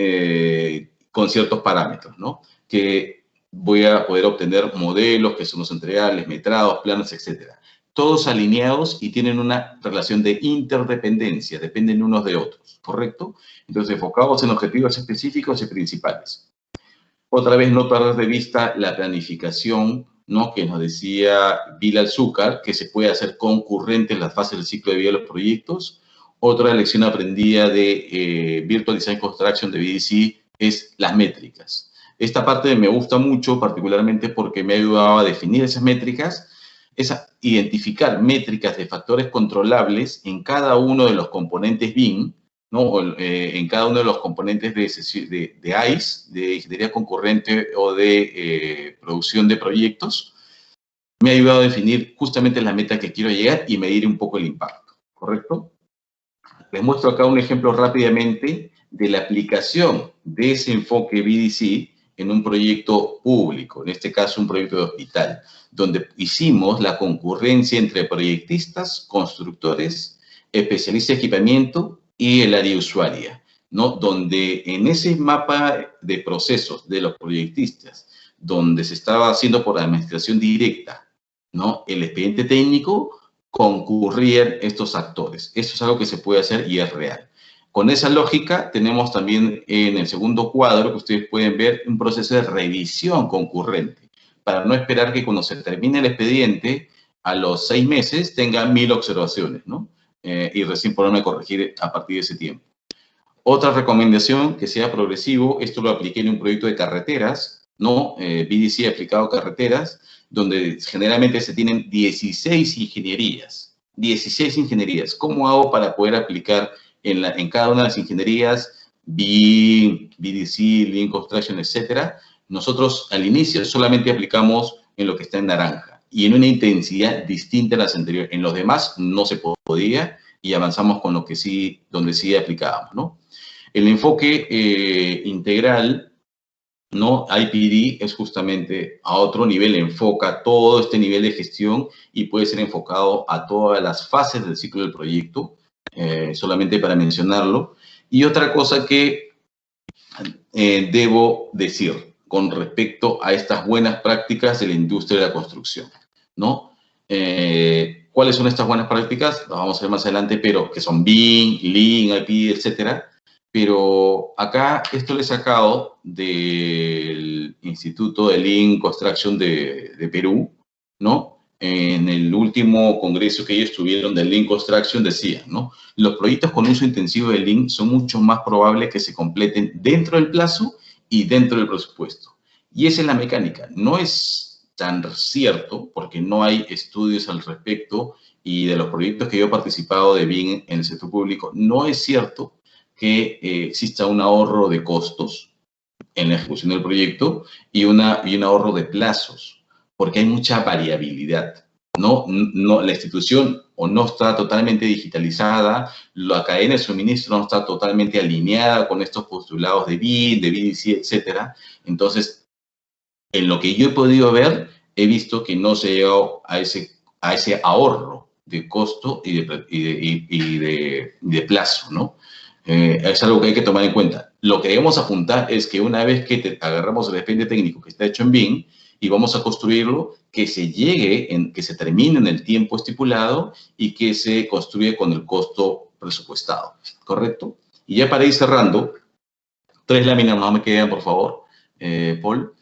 Con ciertos parámetros, ¿no? Que voy a poder obtener modelos que son los entregables, metrados, planos, etcétera. todos alineados y tienen una relación de interdependencia, dependen unos de otros, ¿correcto? Entonces, enfocados en objetivos específicos y principales. Otra vez, no perder de vista la planificación, ¿no? Que nos decía Bilal Zúcar, que se puede hacer concurrente en las fases del ciclo de vida de los proyectos. Otra lección aprendida de Virtual Design Construction de BDC es las métricas. Esta parte me gusta mucho, particularmente porque me ha ayudado a definir esas métricas, es identificar métricas de factores controlables en cada uno de los componentes BIM, ¿no? En cada uno de los componentes de ICE, de ingeniería concurrente o de producción de proyectos. Me ha ayudado a definir justamente la meta que quiero llegar y medir un poco el impacto, ¿correcto? Les muestro acá un ejemplo rápidamente de la aplicación de ese enfoque BDC en un proyecto público, en este caso un proyecto de hospital, donde hicimos la concurrencia entre proyectistas, constructores, especialistas de equipamiento y el área usuaria, ¿no? Donde en ese mapa de procesos de los proyectistas, donde se estaba haciendo por administración directa, ¿no? El expediente técnico, concurrían estos actores. Esto es algo que se puede hacer y es real. Con esa lógica, tenemos también en el segundo cuadro, que ustedes pueden ver, un proceso de revisión concurrente, para no esperar que cuando se termine el expediente, a los 6 meses, tenga 1000 observaciones, ¿no? Y recién ponerme a corregir a partir de ese tiempo. Otra recomendación, que sea progresivo. Esto lo apliqué en un proyecto de carreteras, ¿no? BDC aplicado a carreteras, donde generalmente se tienen 16 ingenierías. 16 ingenierías. ¿Cómo hago para poder aplicar en cada una de las ingenierías, BIM, BDC, Lean Construction, etcétera? Nosotros al inicio solamente aplicamos en lo que está en naranja y en una intensidad distinta a las anteriores. En los demás no se podía y avanzamos con lo que sí, donde sí aplicábamos, ¿no? El enfoque integral, ¿no? IPD es justamente a otro nivel, enfoca todo este nivel de gestión y puede ser enfocado a todas las fases del ciclo del proyecto, solamente para mencionarlo. Y otra cosa que debo decir con respecto a estas buenas prácticas de la industria de la construcción, ¿no? ¿Cuáles son estas buenas prácticas? Las vamos a ver más adelante, pero que son BIM, Lean, IPD, etcétera. Pero acá esto lo he sacado del Instituto de Lean Construction de Perú, ¿no? En el último congreso que ellos tuvieron de Lean Construction decían, ¿no? Los proyectos con uso intensivo de Lean son mucho más probables que se completen dentro del plazo y dentro del presupuesto. Y esa es la mecánica. No es tan cierto, porque no hay estudios al respecto, y de los proyectos que yo he participado de BIM en el sector público, no es cierto que exista un ahorro de costos en la ejecución del proyecto y un ahorro de plazos, porque hay mucha variabilidad. No, la institución o no está totalmente digitalizada, la cadena de suministro no está totalmente alineada con estos postulados de BIM, de BDC, etcétera. Entonces, en lo que yo he podido ver, he visto que no se ha llegado a ese ahorro de costo y de plazo, ¿no? Es algo que hay que tomar en cuenta. Lo que debemos apuntar es que una vez que agarramos el expediente técnico que está hecho en BIM y vamos a construirlo, que se termine en el tiempo estipulado y que se construya con el costo presupuestado, ¿correcto? Y ya para ir cerrando, 3 láminas más me quedan, por favor, Paul.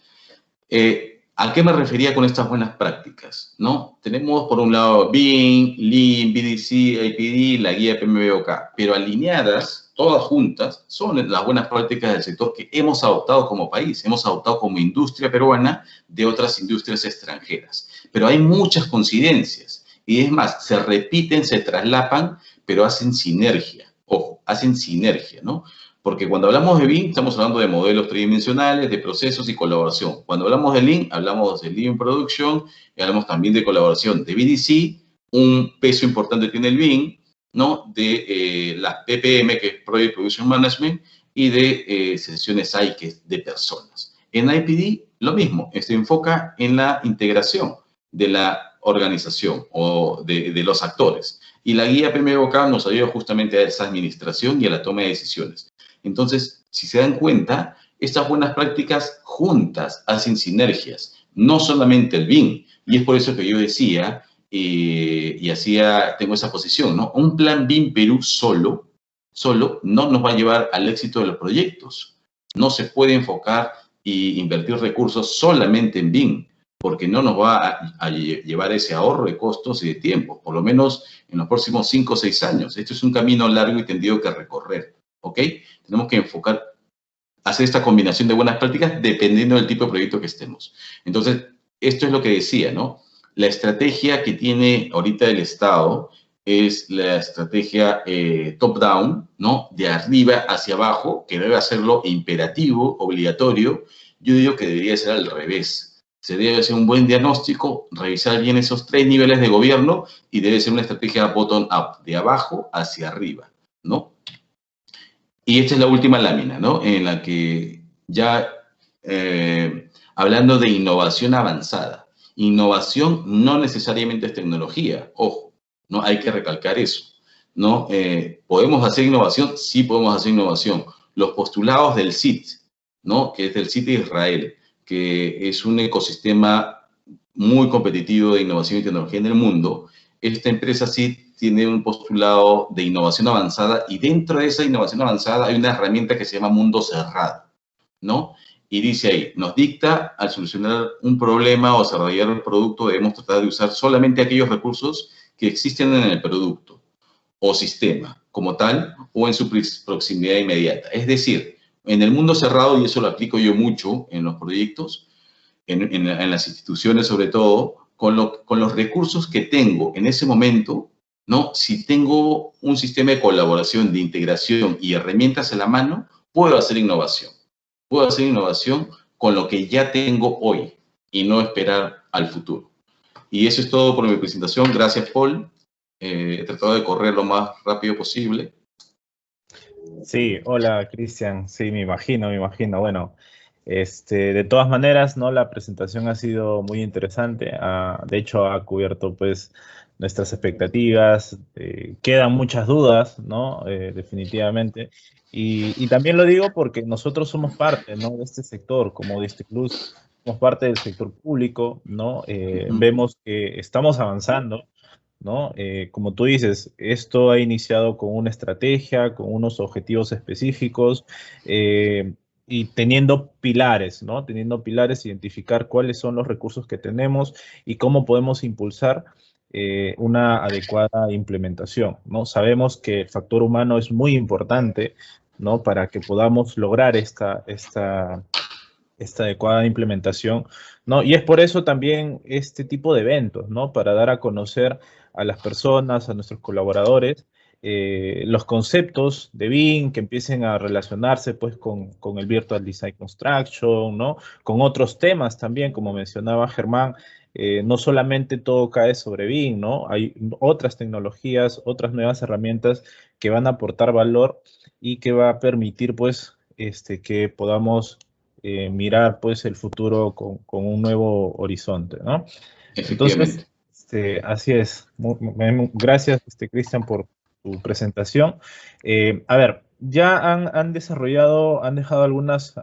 ¿A qué me refería con estas buenas prácticas? ¿No? Tenemos por un lado BIM, Lean, BDC, IPD, la guía PMBOK, pero alineadas, todas juntas, son las buenas prácticas del sector que hemos adoptado como país, hemos adoptado como industria peruana de otras industrias extranjeras. Pero hay muchas coincidencias y es más, se repiten, se traslapan, pero hacen sinergia. Ojo, hacen sinergia, ¿no? Porque cuando hablamos de BIM, estamos hablando de modelos tridimensionales, de procesos y colaboración. Cuando hablamos de Lean, hablamos de Lean Production y hablamos también de colaboración. De BDC, un peso importante tiene el BIM, ¿no? De las PPM, que es Project Production Management, y de sesiones AI, que es de personas. En IPD, lo mismo, se enfoca en la integración de la organización o de los actores. Y la guía PMBOK nos ayuda justamente a esa administración y a la toma de decisiones. Entonces, si se dan cuenta, estas buenas prácticas juntas hacen sinergias, no solamente el BIM. Y es por eso que yo decía y así tengo esa posición, ¿no? Un plan BIM Perú solo no nos va a llevar al éxito de los proyectos. No se puede enfocar y invertir recursos solamente en BIM, porque no nos va a llevar ese ahorro de costos y de tiempo, por lo menos en los próximos 5 o 6 años. Esto es un camino largo y tendido que recorrer, ¿ok? Tenemos que enfocar, hacer esta combinación de buenas prácticas dependiendo del tipo de proyecto que estemos. Entonces, esto es lo que decía, ¿no? La estrategia que tiene ahorita el Estado es la estrategia top-down, ¿no? De arriba hacia abajo, que debe hacerlo imperativo, obligatorio. Yo digo que debería ser al revés. Se debe hacer un buen diagnóstico, revisar bien esos 3 niveles de gobierno y debe ser una estrategia bottom-up, de abajo hacia arriba, ¿no? Y esta es la última lámina, ¿no? En la que ya hablando de innovación avanzada. Innovación no necesariamente es tecnología, ojo, ¿no? Hay que recalcar eso, ¿no? ¿Podemos hacer innovación? Sí podemos hacer innovación. Los postulados del CIT, ¿no? Que es del CIT de Israel, que es un ecosistema muy competitivo de innovación y tecnología en el mundo. Esta empresa CIT tiene un postulado de innovación avanzada y dentro de esa innovación avanzada hay una herramienta que se llama mundo cerrado, ¿no? Y dice ahí, nos dicta, al solucionar un problema o desarrollar un producto, debemos tratar de usar solamente aquellos recursos que existen en el producto o sistema como tal o en su proximidad inmediata. Es decir, en el mundo cerrado, y eso lo aplico yo mucho en los proyectos, en las instituciones sobre todo, con los recursos que tengo en ese momento, ¿no? Si tengo un sistema de colaboración, de integración y herramientas en la mano, puedo hacer innovación. Puedo hacer innovación con lo que ya tengo hoy y no esperar al futuro. Y eso es todo por mi presentación. Gracias, Paul. He tratado de correr lo más rápido posible. Sí, hola Cristian, sí, me imagino. Bueno, de todas maneras, ¿no? La presentación ha sido muy interesante, de hecho ha cubierto pues nuestras expectativas, quedan muchas dudas, ¿no? Definitivamente, y también lo digo porque nosotros somos parte, ¿no? De este sector, como Distriplus, somos parte del sector público, ¿no? Vemos que estamos avanzando, ¿no? Como tú dices, esto ha iniciado con una estrategia, con unos objetivos específicos y teniendo pilares, ¿no? Teniendo pilares, identificar cuáles son los recursos que tenemos y cómo podemos impulsar una adecuada implementación, ¿no? Sabemos que el factor humano es muy importante, ¿no? Para que podamos lograr esta adecuada implementación, ¿no? Y es por eso también este tipo de eventos, ¿no? Para dar a conocer a las personas, a nuestros colaboradores, los conceptos de BIM, que empiecen a relacionarse pues con el Virtual Design Construction, ¿no? Con otros temas también, como mencionaba Germán, no solamente todo cae sobre BIM, ¿no? Hay otras tecnologías, otras nuevas herramientas que van a aportar valor y que va a permitir pues que podamos mirar pues el futuro con un nuevo horizonte, ¿no? Entonces, Efectivamente. así es. Gracias, Cristian, por tu presentación. A ver, ya han desarrollado, han dejado algunas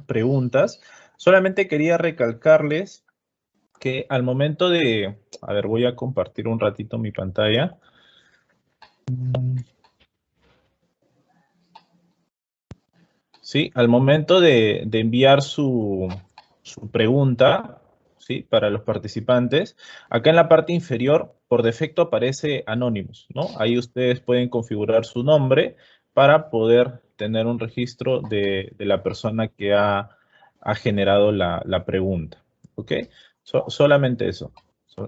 preguntas. Solamente quería recalcarles que al momento de, a ver, voy a compartir un ratito mi pantalla. Sí, al momento de enviar su pregunta, ¿sí? Para los participantes, acá en la parte inferior, por defecto aparece Anonymous, ¿no? Ahí ustedes pueden configurar su nombre para poder tener un registro de la persona que ha generado la pregunta, ¿ok? Solamente eso,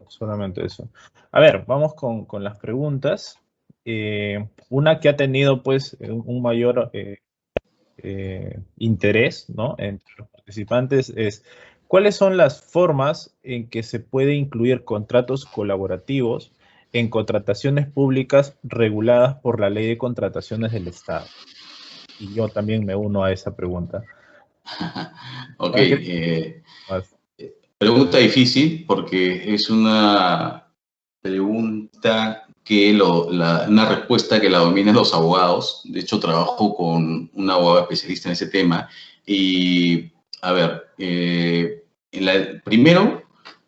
solamente eso. A ver, vamos con las preguntas. Una que ha tenido, pues, un mayor interés, ¿no? Entre los participantes es cuáles son las formas en que se puede incluir contratos colaborativos en contrataciones públicas reguladas por la Ley de Contrataciones del Estado. Y yo también me uno a esa pregunta. Ok. Más. Pregunta difícil porque es una pregunta que una respuesta que la dominan los abogados. De hecho, trabajo con un abogado especialista en ese tema. Y, a ver, primero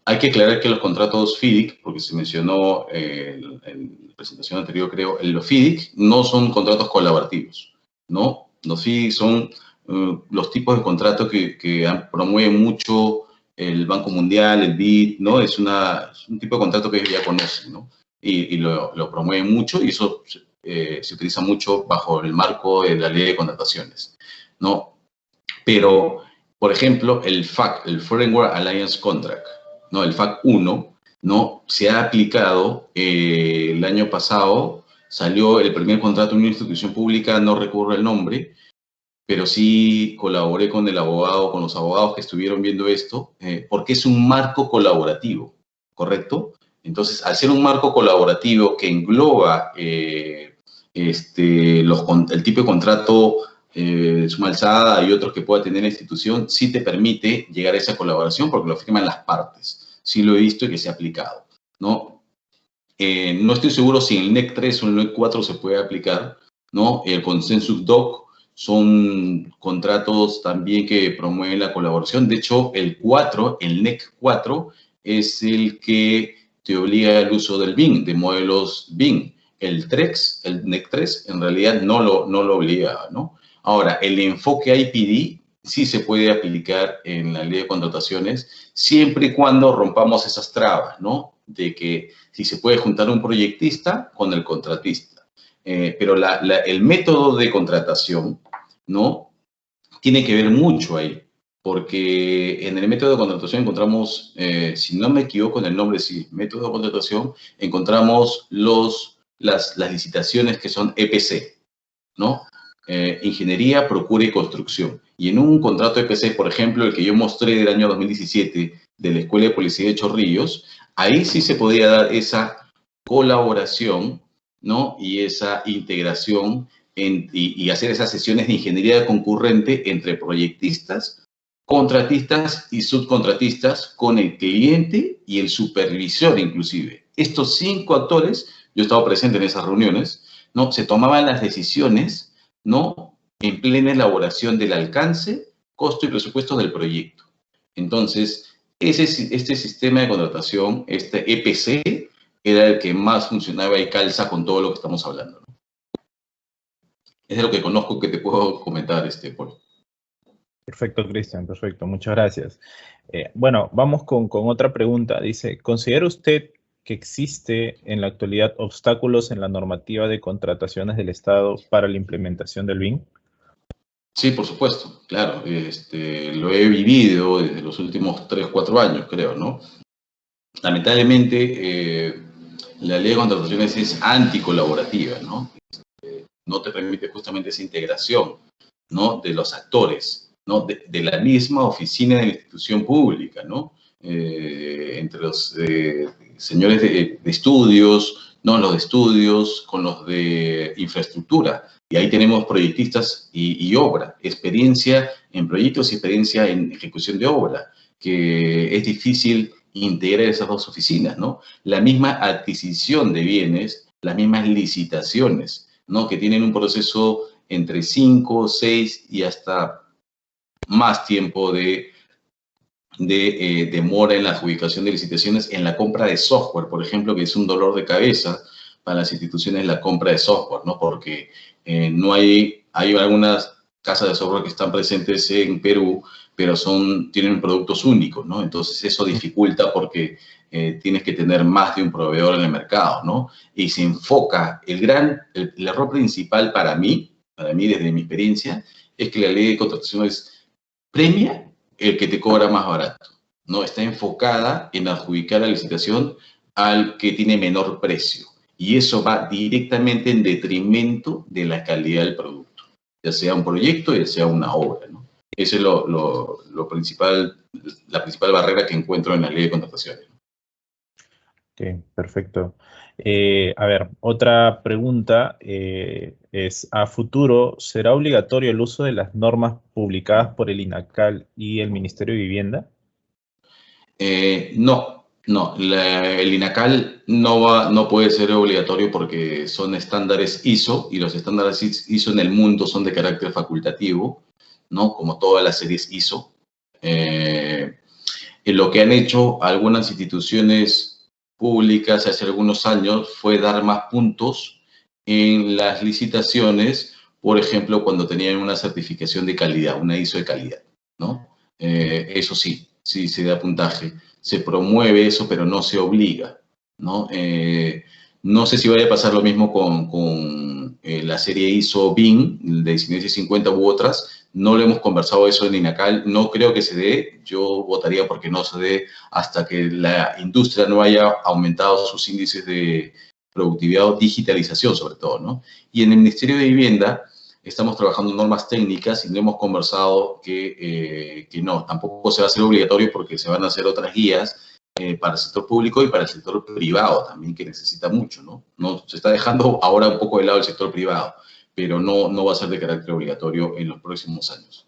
Hay que aclarar que los contratos FIDIC, porque se mencionó en la presentación anterior, creo, los FIDIC no son contratos colaborativos, ¿no? Los FIDIC son los tipos de contratos que promueven mucho el Banco Mundial, el BID, ¿no? Es un tipo de contrato que ellos ya conocen, ¿no? Y lo promueven mucho y eso se utiliza mucho bajo el marco de la ley de contrataciones, ¿no? Pero, por ejemplo, el FAC, el Framework Alliance Contract, ¿no? El FAC 1, ¿no? Se ha aplicado el año pasado, salió el primer contrato en una institución pública, no recuerdo el nombre, pero sí colaboré con el abogado, con los abogados que estuvieron viendo esto, porque es un marco colaborativo, ¿correcto? Entonces, al ser un marco colaborativo que engloba el tipo de contrato suma alzada y otros que pueda tener la institución, sí te permite llegar a esa colaboración porque lo firman las partes. Sí lo he visto y que se ha aplicado, ¿no? No estoy seguro si en el NEC 3 o en el NEC 4 se puede aplicar, ¿no? El Consensus Doc son contratos también que promueven la colaboración. De hecho, el 4, el NEC 4, es el que te obliga al uso del BIM, de modelos BIM. El NEC 3, en realidad no lo obliga, ¿no? Ahora, el enfoque IPD sí se puede aplicar en la ley de contrataciones, siempre y cuando rompamos esas trabas, ¿no? De que si se puede juntar un proyectista con el contratista. Pero el método de contratación, ¿no? Tiene que ver mucho ahí, porque en el método de contratación encontramos, si no me equivoco en el nombre, sí, método de contratación, encontramos las licitaciones que son EPC, ¿no? Ingeniería, procura y construcción. Y en un contrato EPC, por ejemplo, el que yo mostré del año 2017 de la Escuela de Policía de Chorrillos, ahí sí se podía dar esa colaboración, ¿no? Y esa integración y hacer esas sesiones de ingeniería concurrente entre proyectistas, contratistas y subcontratistas con el cliente y el supervisor inclusive. Estos 5 actores, yo he estado presente en esas reuniones, ¿no? Se tomaban las decisiones, ¿no? En plena elaboración del alcance, costo y presupuesto del proyecto. Entonces, este sistema de contratación, este EPC, era el que más funcionaba y calza con todo lo que estamos hablando, ¿no? Es de lo que conozco que te puedo comentar, Paul. Perfecto, Cristian, perfecto. Muchas gracias. Bueno, vamos con otra pregunta. Dice, ¿considera usted que existe en la actualidad obstáculos en la normativa de contrataciones del Estado para la implementación del BIM? Sí, por supuesto, claro. Lo he vivido desde los últimos 3, 4 años, creo, ¿no? Lamentablemente, la ley de contrataciones es anticolaborativa, ¿no? No te permite justamente esa integración, ¿no? De los actores, ¿no? De la misma oficina de la institución pública, ¿no? Entre los señores de estudios, ¿no? Los de estudios con los de infraestructura. Y ahí tenemos proyectistas y obra, experiencia en proyectos y experiencia en ejecución de obra, que es difícil integrar esas dos oficinas, ¿no? La misma adquisición de bienes, las mismas licitaciones, ¿no? Que tienen un proceso entre 5, 6 y hasta más tiempo de demora en la adjudicación de licitaciones, en la compra de software, por ejemplo, que es un dolor de cabeza para las instituciones la compra de software, ¿no? Porque no hay algunas casas de software que están presentes en Perú, pero tienen productos únicos, ¿no? Entonces eso dificulta porque tienes que tener más de un proveedor en el mercado, ¿no? Y se enfoca, el error principal para mí desde mi experiencia, es que la ley de contrataciones premia el que te cobra más barato, ¿no? Está enfocada en adjudicar la licitación al que tiene menor precio. Y eso va directamente en detrimento de la calidad del producto, ya sea un proyecto, ya sea una obra, ¿no? Esa es la principal barrera que encuentro en la ley de contrataciones. Ok, perfecto. A ver, otra pregunta es, ¿a futuro será obligatorio el uso de las normas publicadas por el INACAL y el Ministerio de Vivienda? No, el INACAL no puede ser obligatorio porque son estándares ISO y los estándares ISO en el mundo son de carácter facultativo, ¿no? Como todas las series ISO. lo que han hecho algunas instituciones públicas hace algunos años fue dar más puntos en las licitaciones, por ejemplo, cuando tenían una certificación de calidad, una ISO de calidad, ¿no? Eso sí, sí se da puntaje. Se promueve eso, pero no se obliga, ¿no? No sé si vaya a pasar lo mismo con la serie ISO BIM de 1950 u otras. No lo hemos conversado eso en INACAL. No creo que se dé. Yo votaría porque no se dé hasta que la industria no haya aumentado sus índices de productividad o digitalización, sobre todo, ¿no? Y en el Ministerio de Vivienda estamos trabajando normas técnicas y no hemos conversado que no, tampoco se va a hacer obligatorio porque se van a hacer otras guías para el sector público y para el sector privado también, que necesita mucho, ¿no? No se está dejando ahora un poco de lado el sector privado, pero no va a ser de carácter obligatorio en los próximos años.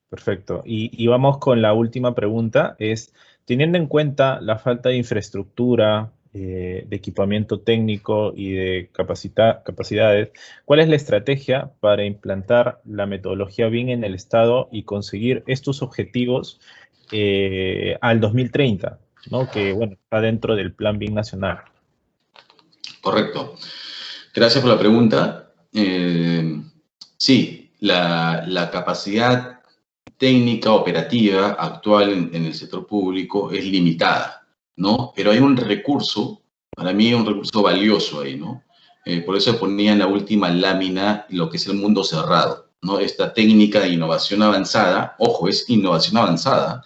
Perfecto. Y vamos con la última pregunta, es, teniendo en cuenta la falta de infraestructura, de equipamiento técnico y de capacidades, ¿cuál es la estrategia para implantar la metodología BIM en el Estado y conseguir estos objetivos al 2030, ¿no? Que, bueno, está dentro del Plan BIM nacional? Correcto. Gracias por la pregunta. Sí, la capacidad técnica operativa actual en el sector público es limitada, ¿no? Pero hay un recurso, para mí un recurso valioso ahí, ¿no? Por eso ponía en la última lámina lo que es el mundo cerrado, ¿no? Esta técnica de innovación avanzada, ojo, es innovación avanzada,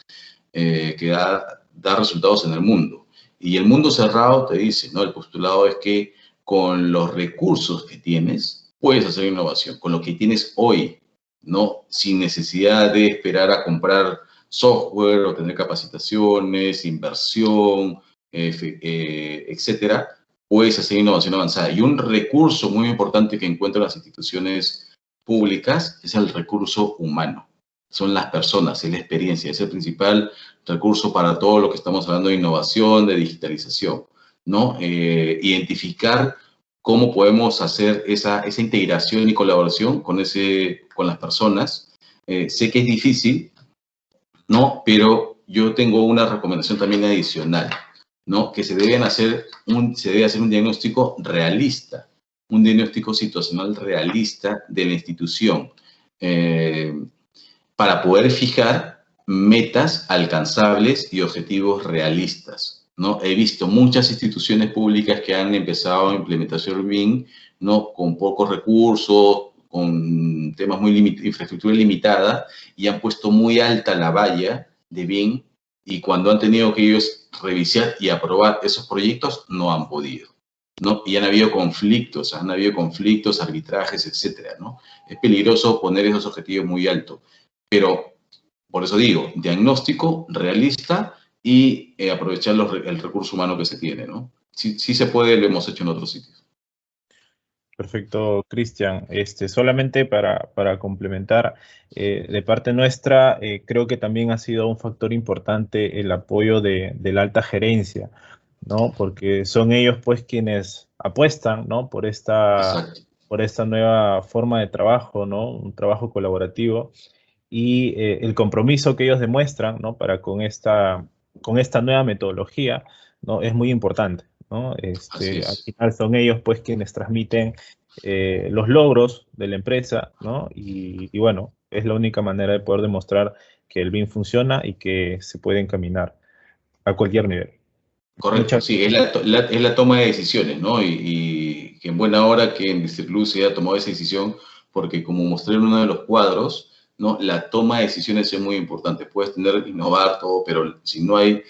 que da resultados en el mundo. Y el mundo cerrado te dice, ¿no? El postulado es que con los recursos que tienes, puedes hacer innovación, con lo que tienes hoy, ¿no? Sin necesidad de esperar a comprar software o tener capacitaciones, inversión, etcétera, puedes hacer innovación avanzada. Y un recurso muy importante que encuentran las instituciones públicas es el recurso humano. Son las personas, es la experiencia, es el principal recurso para todo lo que estamos hablando de innovación, de digitalización, ¿no? Identificar cómo podemos hacer esa integración y colaboración con las personas. Sé que es difícil, ¿no? Pero yo tengo una recomendación también adicional, ¿no? Que se debe hacer un diagnóstico realista, un diagnóstico situacional realista de la institución, para poder fijar metas alcanzables y objetivos realistas, ¿no? He visto muchas instituciones públicas que han empezado a implementación BIM, ¿no? Con pocos recursos, con temas infraestructura limitada, y han puesto muy alta la valla de BIM, y cuando han tenido que ellos revisar y aprobar esos proyectos, no han podido, ¿no? Y han habido conflictos, arbitrajes, etcétera, ¿no? Es peligroso poner esos objetivos muy altos. Pero, por eso digo, diagnóstico realista y aprovechar el recurso humano que se tiene, ¿no? Sí, sí se puede, lo hemos hecho en otros sitios. Perfecto, Cristian. Solamente para complementar, de parte nuestra, creo que también ha sido un factor importante el apoyo de la alta gerencia, ¿no? Porque son ellos, pues, quienes apuestan, ¿no? Exacto. Por esta nueva forma de trabajo, ¿no? Un trabajo colaborativo y el compromiso que ellos demuestran, ¿no? Para con esta nueva metodología, ¿no? Es muy importante, ¿no? Así Al es. final son ellos, pues, quienes transmiten los logros de la empresa, ¿no? Y bueno, es la única manera de poder demostrar que el BIM funciona y que se puede encaminar a cualquier nivel. Correcto, Muchas sí, es la toma de decisiones, ¿no? Y que en buena hora que en Distribus se haya tomado esa decisión, porque como mostré en uno de los cuadros, ¿no? La toma de decisiones es muy importante. Puedes innovar todo, pero si no hay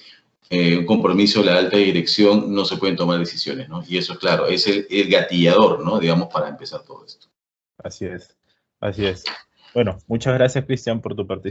un compromiso de la alta dirección, no se pueden tomar decisiones, ¿no? Y eso es claro, es el gatillador, ¿no? Digamos, para empezar todo esto. Así es, así es. Bueno, muchas gracias, Cristian, por tu participación.